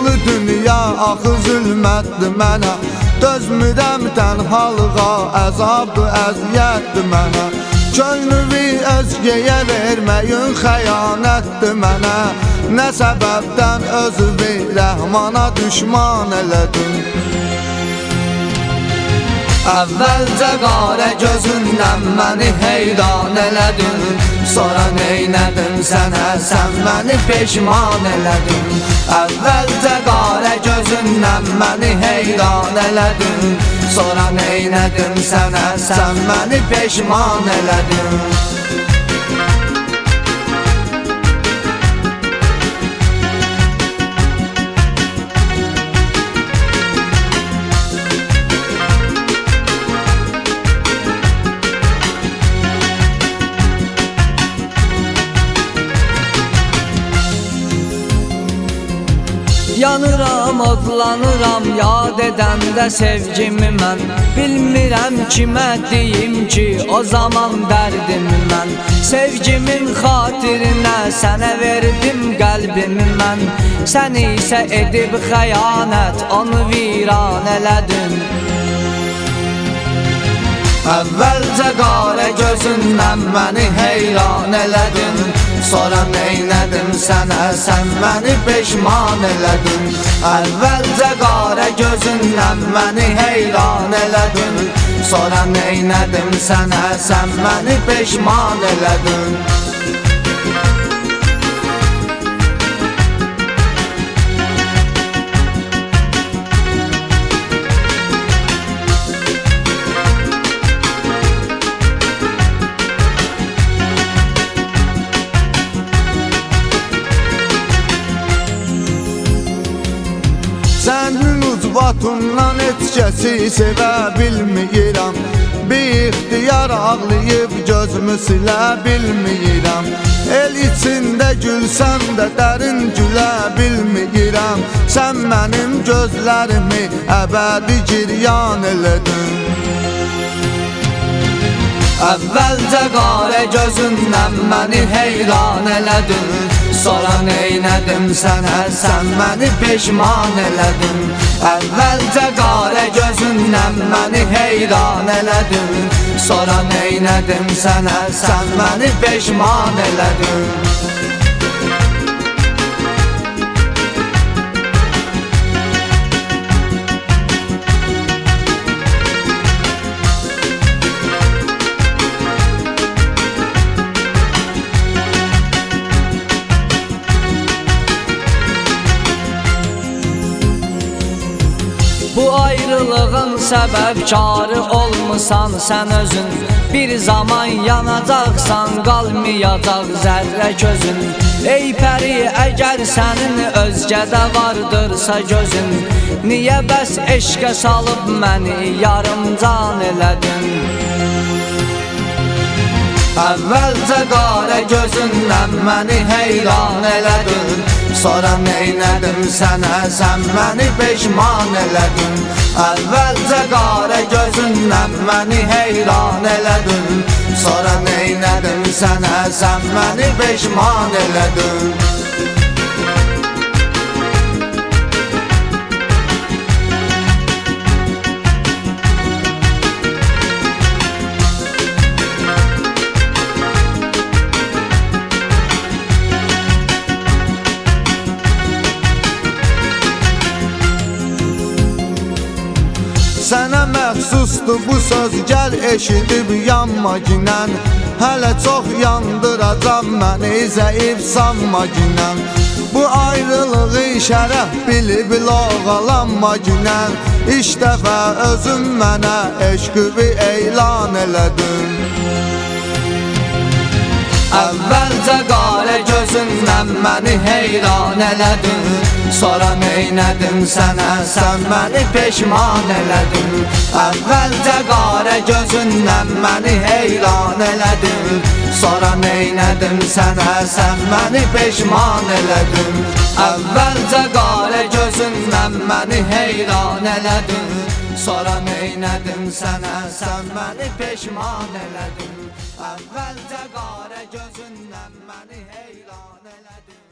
Işıqlı dünya axı zülmətdir mənə Dözmürəm tənhalığa, əzabdır, əziyyətdir mənə Könlümü özgəyə verməyin xəyanətdir mənə Nə səbəbdən özümü rəhmana düşman elədin Əvvəlcə qarə gözündən məni heyran elədin Sonra neynədin sənə, sən məni peşman elədin Əvvəlcə qarə gözündən məni heyran elədin Sonra neynədin sənə, sən məni peşman elədin Yanıram, odlanıram, yad edəndə sevgimi mən Bilmirəm kimə deyim ki, o zaman dərdimi mən Sevgimin xatirinə sənə verdim qəlbimi mən Sən isə edib xəyanət, onu viran elədin Əvvəlcə qarə gözündən məni heyran elədin Sonra neynədim sənə, sən məni peşman elədin Əvvəlcə qarə gözündən məni heyran elədin Sonra neynədim sənə, sən məni peşman elədin Sənin ucbatundan heç kəsi sevə bilməyirəm Bir ixtiyar ağlayıb gözümü silə bilməyirəm El içində gülsəm də dərin gülə bilməyirəm Sən mənim gözlərimi əbədi giryan elədin Əvvəlcə qarə gözündən məni heyran elədin Sonra neynədim sənə, sən məni peşman elədin Əvvəlcə qarə gözündən məni heyran elədin Sonra neynədim sənə, sən məni peşman elədin Bu ayrılığın səbəbkarı olmusan sən özün Bir zaman yanacaqsan, qalmayacaq zərrə gözün Ey pəri, əgər sənin özgədə vardırsa gözün Niyə bəs eşqə salıb məni yarımcan elədin Əvvəlcə qarə gözündən məni heyran elədin Sonra neynədim sənə, sən məni peşman elədin Əvvəlcə qarə gözündən məni heyran elədin Sonra neynədim sənə, sən məni peşman elədin Sənə məxsusdur bu söz, gəl eşidib yanma ginən Hələ çox yandıracam məni, zəif sanma ginən Bu ayrılığı şərəf bilib loğalanma ginən İlk dəfə özün mənə eşqimi elan elədin Əvvəlcə qarə gözündən məni heyran elədin Sonra neynədim sənə, sən məni peşman elədin Əvvəlcə qarə gözündən məni heyran elədin Sonra neynədim sənə, sən məni peşman elədin Əvvəlcə qarə gözündən məni heyran elədin Sonra neynədim sənə, sən məni peşman elədin Əvvəlcə qarə gözündən məni heyran elədin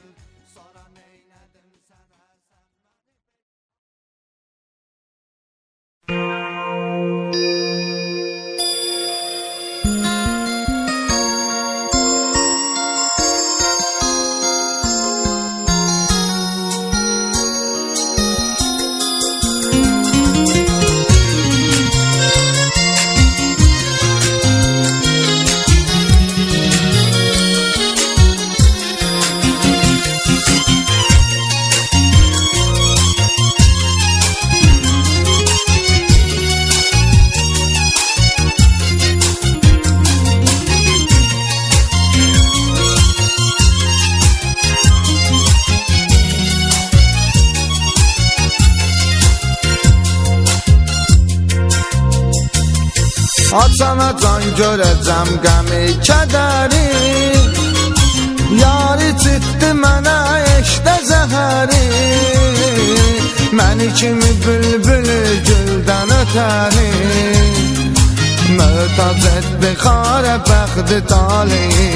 Açana can görəcəm qəmi kədəri Yar içitdi mənə eşdə zəhəri Məni kimi bülbülü güldən ötəri Möhtac etdi xarə bəxti taleyi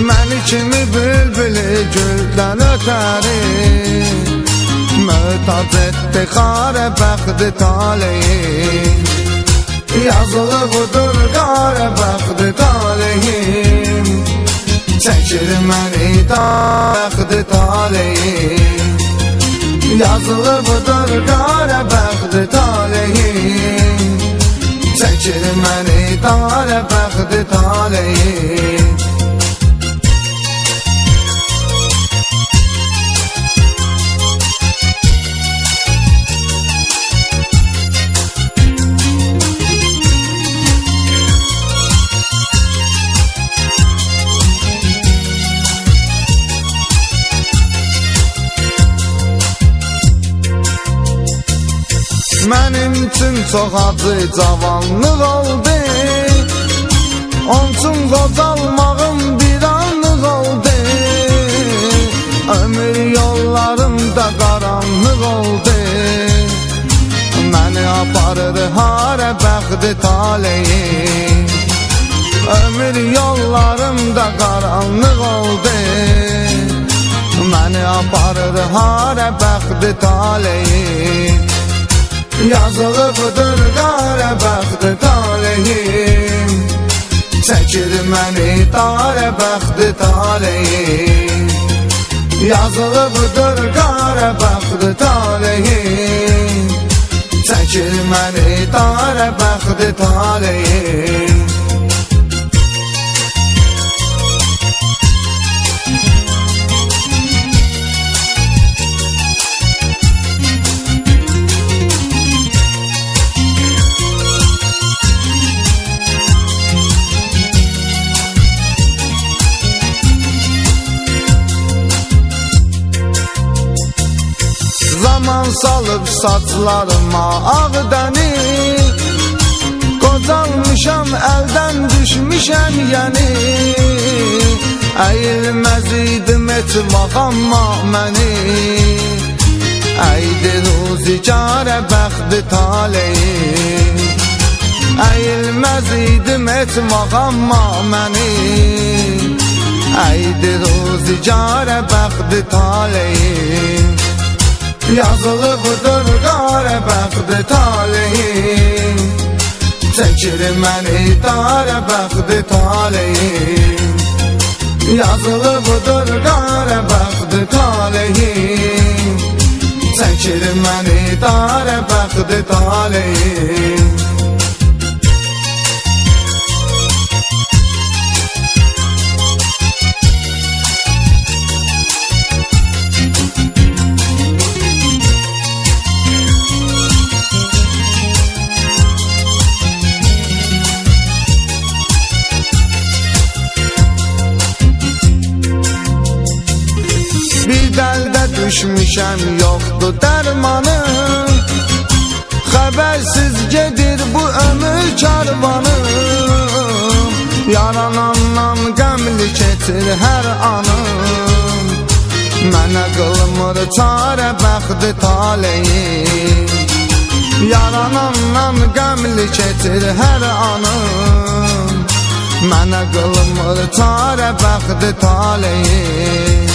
Məni kimi bülbülü güldən ötəri Möhtac etdi xarə bəxti taleyi Yazılıbdır qara bəxti taleyim Çəkir məni bəxti taleyim Yazılıbdır qara bəxti taleyim Çəkir məni qara bəxti taleyim Mənim üçün çox acı cavanlıq oldu Onun üçün qocalmağım bir anlıq oldu Ömür yollarımda qaranlıq oldu Məni aparır harə bəxti taleyi Ömür yollarımda qaranlıq oldu Məni aparır harə bəxti taleyi Yazılıbdır qara bəxti taleyim Çəkir məni qara bəxti taleyim Yazılıbdır qara bəxti taleyim Çəkir məni qara bəxti taleyim Zaman salıb saçlarıma ağdəni Qocalmışam əldən düşmüşəm yəni Əyilməz idim etmaq amma məni Əydi ruzigarə bəxti taleyim Əyilməz idim etmaq amma məni Əydi ruzigarə bəxti taleyim Yazılıbdır qara bəxti taleyim Çəkir məni qara bəxti taleyim Yazılıbdır qara bəxti taleyim Çəkir məni qara bəxti taleyim Dəldə düşmüşəm, yoxdur dərmanım Xəbərsiz gedir bu ömür karvanım Yaranandan qəmli keçir hər anım Mənə qılmır çarə bəxti taleyim Yaranandan qəmli keçir hər anım Mənə qılmır çarə bəxti taleyim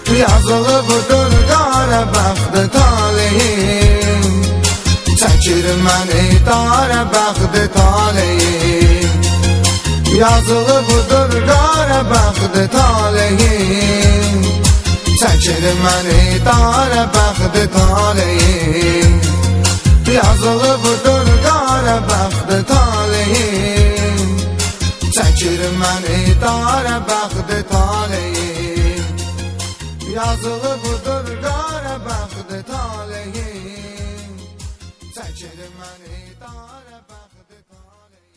Yazılıbdır qara bəxti taleyim Çəkir məni qara bəxti taleyim Yazılıbdır qara bəxti taleyim Çəkir məni qara bəxti taleyim Yazılıbdır qara bəxti taleyim Çəkir məni qara bəxti taleyim Yazılıbdır qara bəxti taleyim Çəkir məni qara bəxti taleyim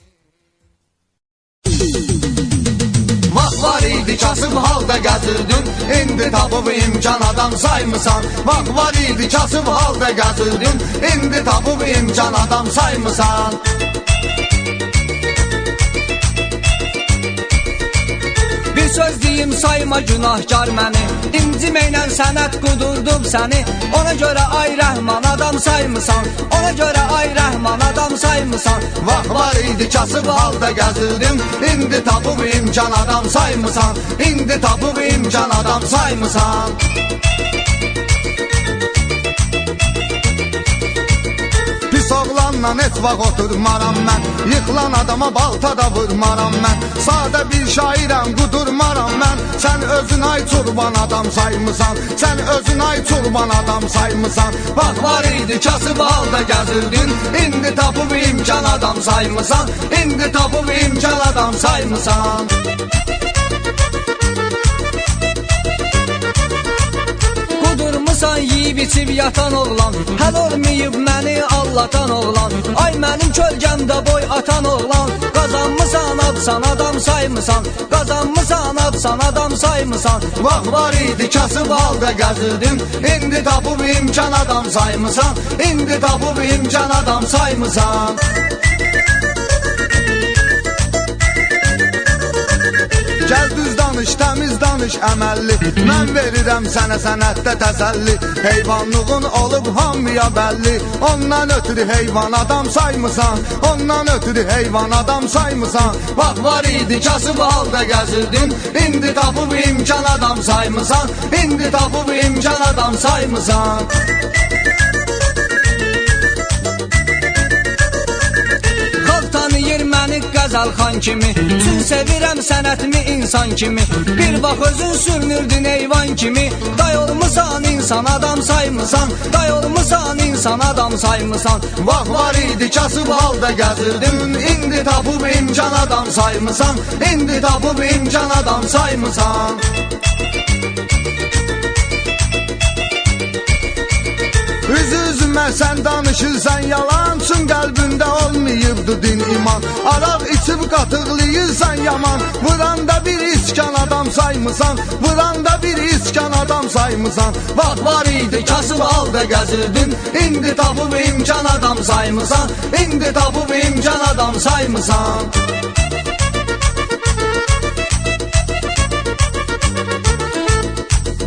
Vaxt var idi kasıb halda gəzirdin, indi tapıb imkan adam saymısan. Vaxt var idi kasıb halda gəzirdin, indi tapıb imkan adam saymısan. Bir söz deyim sayma günahkar məni, İnciməklə sənət qudurdub səni. Ona görə ay rəhman adam saymısan, ona görə ay rəhman adam saymısan. Vaxt var idi kasıb halda gəzirdim, indi tapıb imkan adam saymısan. İndi tapıb imkan adam saymısan. Pis oğlanla heç vaxt oturmaram mən, yıxılan adama balta da vurmaram mən. Sadə bir şairəm, qudurmaram mən. Sən özün ay çurban adam saymısan, sən özün ay çurban adam saymısan. Vaxt var idi kasıb halda gəzirdin, indi tapıb imkan adam saymısan. İndi tapıb imkan adam saymısan. Qudurmusan yiyib içib yatan oğlan, həl olmayıb məni allatan oğlan. Ay mənim kölgəmdə boy atan oğlan, qazanmısan absan adam saymısan, qazanmısan absan adam saymısan. Vaxt var idi kasıb halda gəzirdim, indi tapıb imkan adam saymısan. İndi tapıb imkan adam saymısan. Gəl düz danış, təmiz danış, əməlli. Mən verirəm sənə sənətdə təsəlli. Heyvanlığın olub hamıya bəlli. Ondan ötürü heyvan adam saymısan, ondan ötürü heyvan adam saymısan. Vaxt var idi kasıb halda gəzirdin, indi tapıb imkan adam saymısan. İndi tapıb imkan adam saymısan. Tanıyır məni Qəzəlxan kimi, üçün sevirəm sənətimi insan kimi. Bir bax özün sürünürdün eyvan kimi, day olmusan insan adam saymısan, day olmusan insan adam saymısan. Vaxt var idi kasıb halda gəzirdim, indi tapıb imkan adam saymısan. İndi tapıb imkan adam saymısan. Üz-üzümə sən danışırsan yalan, çün qəlbində olmayıbdı din iman. Araq içib qatıqlayırsan yaman, vuranda bir iskan adam saymısan, vuranda bir iskan adam saymısan. Vaxt var idi kasıb halda gəzirdin, indi tapıb imkan adam saymısan. İndi tapıb imkan adam saymısan.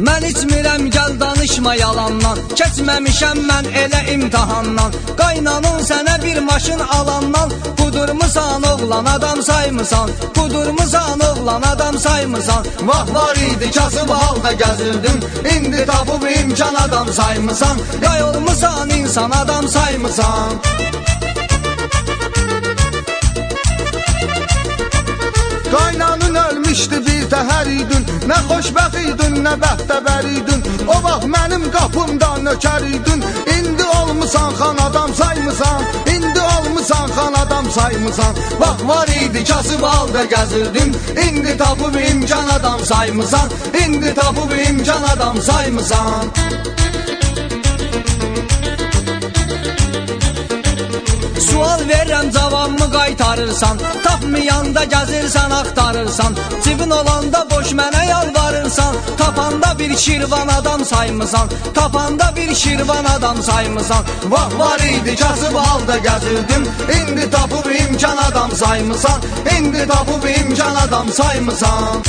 Mən içmirəm gəl danışma yalandan, keçməmişəm mən elə imtihandan. Qaynanın sənə bir maşın alandan, qudurmusan oğlan adam saymısan, qudurmusan oğlan adam saymısan. Vaxt var idi kasıb halda gəzirdim, indi tapıb imkan adam saymısan. Day olmusan insan adam saymısan. Qaynanın ölmüşdü bir təhər idin, nə xoşbəxt idin, nə bəxtəbər idin. O vaxt mənim qapımda nökər idin, indi olmusan xan adam saymısan. İndi olmusan xan adam saymısan. Vaxt var idi kasıb halda gəzirdim, indi tapıb imkan adam saymısan. İndi tapıb imkan adam saymısan. Sual verirəm cavabımı qaytarırsan, tapmayanda gəzirsən axtarırsan. Cibin olanda boş mənə yalvarırsan, tapanda bir şirvan adam saymısan, tapanda bir şirvan adam saymısan. Vaxt var idi kasıb halda gəzirdim, indi tapıb imkan adam saymısan. İndi tapıb imkan adam saymısan.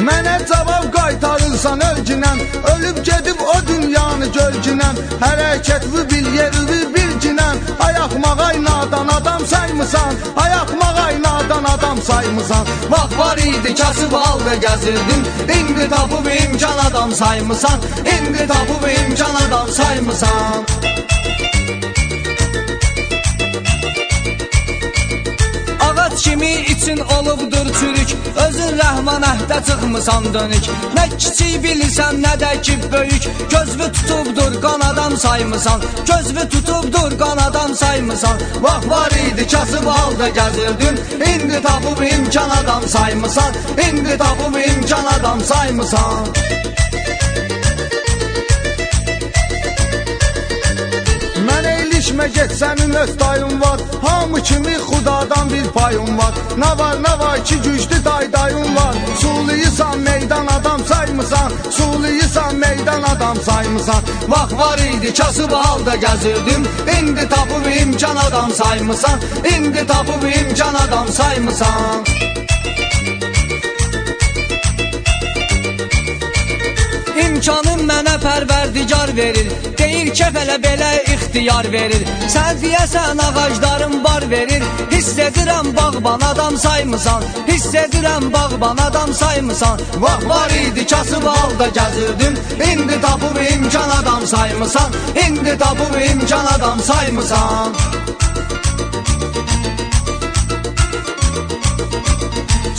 Mənə cavab qaytarırsan ölginəm, ölüb gedib o dünyanı gölginəm. Hərəkətli bil yerli bilginəm, ayaqmağay nadan adam saymısan, ayaqmağay nadan adam saymısan. Vaxt var idi kasıb halda gəzirdim, indi tapıb imkan adam saymısan. İndi tapıb imkan adam saymısan. Ağac kimi için olubdur çürük, özün rəhman əhdə çıxmısan dönük. Nə kiçik bilirsən, nə də ki böyük, gözvü tutubdur qan adam saymısan, gözvü tutubdur qan adam saymısan. Vaxt var idi kasıb halda gəzirdim, indi tapıb imkan adam saymısan. İndi tapıb imkan adam saymısan. Fikirləşmə get, sənin öz dayın var. Hamı kimi xudadan bir payın var. Nə var ki güclü dayın var. Suluysan meydan adam saymısan, suluysan meydan adam saymısan. Vaxt var idi kasıb halda gəzirdim, indi tapıb imkan adam saymısan, indi tapıb imkan adam saymısan. İmkanım mənə pərverdigar verir, deyir kəfələ belə ixtiyar verir. Sən deyəsən ağaclarım bar verir, hiss edirəm bağban adam saymısan, hiss edirəm bağban adam saymısan. Vaxt var idi kasıb halda gəzirdim, indi tapıb imkan adam saymısan, indi tapıb imkan adam saymısan.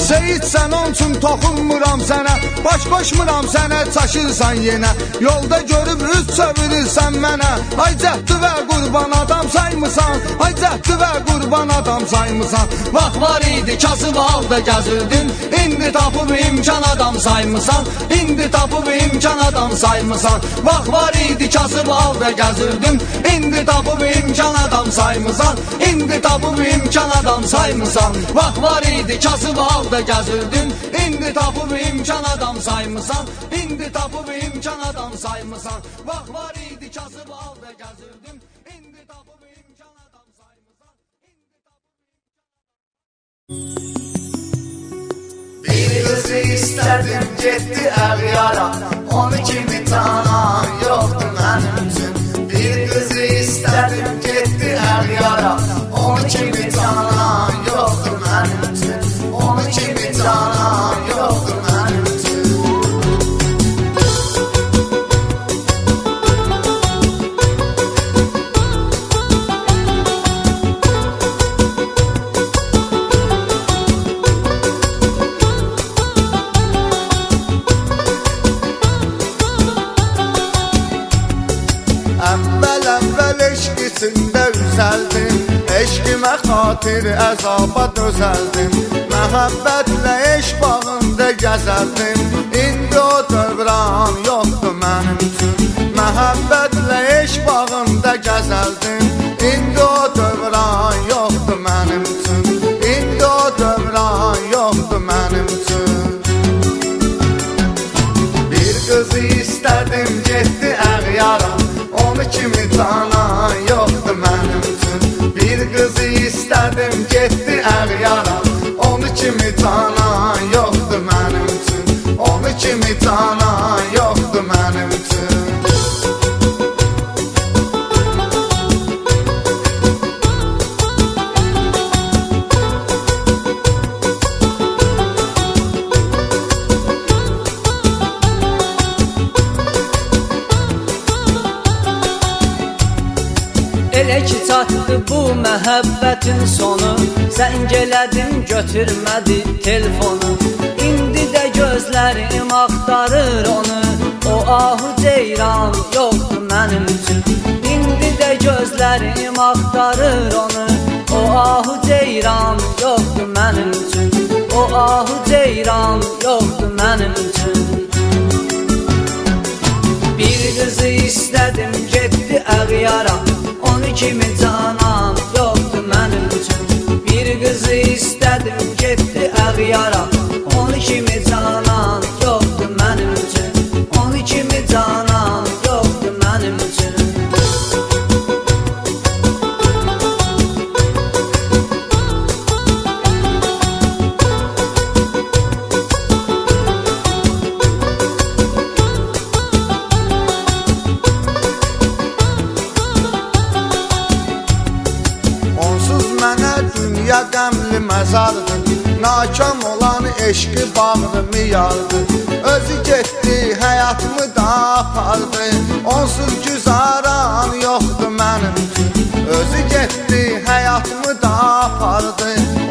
Seyid sən onun üçün toxunmuram sənə, baş qoşmuram sənə, çaşırsan yenə. Yolda görüb üz çevirirsən mənə, ay cəhdi və qurban adam saymısan, ay cəhdi və qurban adam saymısan. Vaxt var idi kasıb halda gəzirdim, indi tapıb imkan adam saymısan, indi tapıb imkan adam saymısan. Vaxt var idi kasıb halda gəzirdim, indi tapıb imkan adam saymısan, indi tapıb imkan adam saymısan. Vaxt var idi kasıb halda gəzirdim, indi tapıb imkan adam saymısan, indi tapıb imkan adam saymısan. Vaxt var idi kasıb halda gəzirdim, indi tapıb imkan adam saymısan, indi tapıb. Bir kızı isterdim getdi əğyara, onu kimi tanan yoxdur mənim üçün. Bir kızı isterdim getdi əğyara, onu kimi tanan yoxdur mənim üçün. Onu kimi tanan yoxdur mənim üçün. Əvvəl eşq içində üzəldim, eşqimə xatir əzaba dözəldim. Məhəbbətlə eşq bağında gəzərdim, indi o dövran yoxdur mənim üçün. Məhəbbətlə eşq bağında gəzərdim, indi o dövran yoxdur mənim üçün. İndi o dövran yoxdur mənim üçün. Bir kızı isterdim getdi əğyara, onu kimi tanan yoxdur mənim üçün. Bir kızı isterdim getdi əğyara, onu kimi tanan yoxdur mənim üçün. Onu kimi tanan yoxdur mənim üçün. Elə ki çatdı bu məhəbbətin sonu, zəng elədim götürmədi telefonu. İndi də gözlərim axtarır onu, o ahu ceyran yoxdur mənim üçün. İndi də gözlərim axtarır onu, o ahu ceyran yoxdur mənim üçün. O ahu ceyran yoxdur mənim üçün. Bir kızı istedim getdi əğyara, onu kimi canan yoxdur mənim üçün. Bir kızı istedim getdi əğyara, onu kimi canan yoxdur mənim üçün. Onu kimi canan yoxdur mənim üçün. Dünya qəmli məzardır, nakam olan eşqi bağrımı yardı. Özü getdi, həyatımı da apardı, onsuz güzaran yoxdur mənim üçün. Özü getdi, həyatımı da apardı,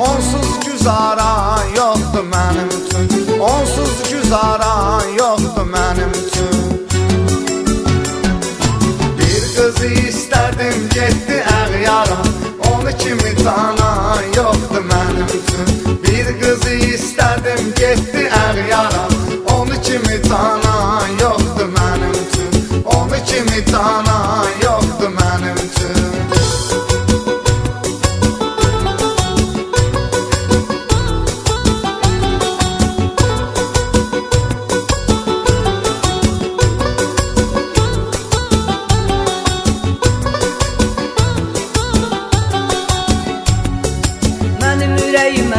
onsuz güzaran yoxdur mənim üçün. Onsuz güzaran yoxdur mənim üçün. Bir kızı isterdim getdi əğyara, onu kimi tanan yoxdur mənim üçün. Bir kızı isterdim getdi əğyara, onu kimi tanan yoxdur mənim üçün. Onu kimi tanan yoxdur mənim üçün.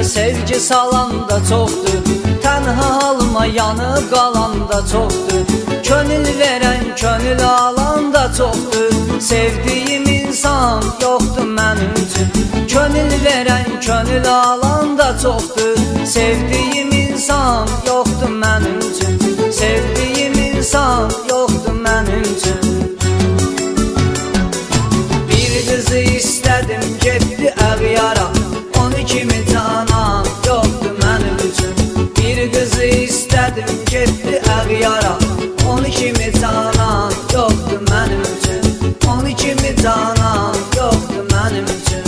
sevgi salan da çoxdur, tənha halıma yanıb qalan da çoxdur. Könül verən, könül alan da çoxdur, sevdiyim insan yoxdur mənim üçün. Könül verən, könül alan da çoxdur, sevdiyim insan yoxdur mənim üçün. Sevdiyim insan yoxdur mənim üçün. Bir qızı istədim, getdi əğyara, onu kimi canan yoxdur mənim üçün. Bir qızı istədim, getdi əğyara, onu kimi canan yoxdur mənim üçün. Onu kimi canan yoxdur mənim üçün.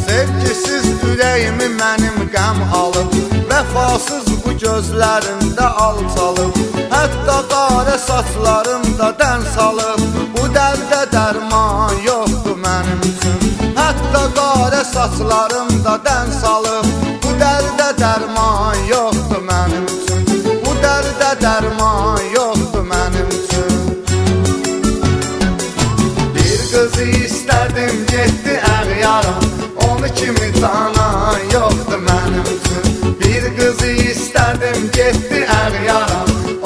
Sevgisiz ürəyimi mənim qəm alıb, vəfasız bu gözlərimdə alçalıb, hətta qara saçlarımda dən salıb. Bu dərdə dərman yoxdur mənim üçün, hətta qara saçlarımda dən salıb. Bu dərdə dərman yoxdur mənim üçün, bu dərdə dərman yoxdur mənim üçün. Bir qızı istədim, getdi əğyara, onu kimi canan yoxdur mənim üçün. Bir qızı istədim, getdi əğyara,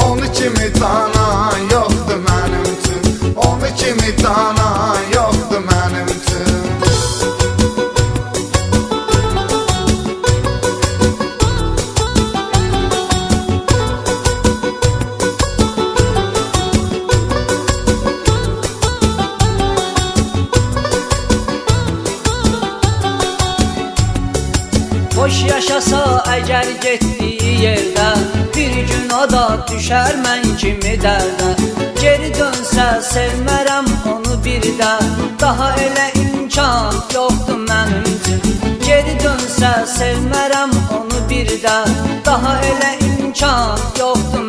onu kimi canan yoxdur mənim üçün. Onu kimi canan yoxdur mənim üçün. Boş yaşasa əgər getdiyi yerdə, bir gün o da düşər mən kimi dərdə. Geri dönsə sevmərəm onu bir də, daha elə imkan yoxdur mənim üçün. Geri dönsə sevmərəm onu bir də, daha elə imkan yoxdur